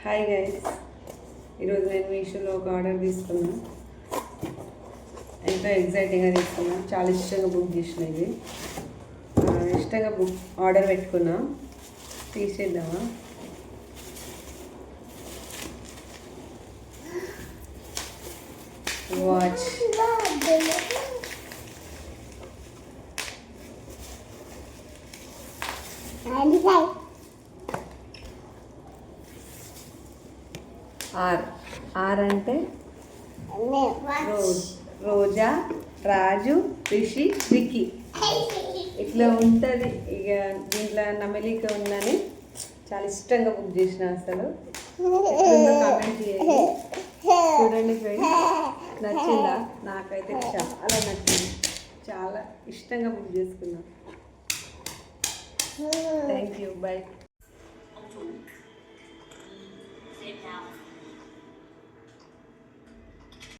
Hi guys, ఈరోజు నేను మీషోలో ఒక ఆర్డర్ తీసుకున్నా. ఎంతో ఎగ్జైటింగ్గా తీసుకున్నా. చాలా ఇష్టంగా బుక్ చేసిన. ఇది ఇష్టంగా ఆర్డర్ పెట్టుకున్నా. తీసేద్దామా? వాచ్. ఆర్ అంటే రోజా, రాజు, రిషి, విక్కీ ఇట్లా ఉంటుంది. ఇక దీంట్లో నమ్మలిక ఉందని చాలా ఇష్టంగా బుక్ చేసిన. అసలు కామెంట్ చేయండి. చూడండి ఫ్రెండ్స్, నచ్చిందా? నాకైతే చాలా నచ్చింది. చాలా ఇష్టంగా బుక్ చేసుకున్నా. Thank you. బై.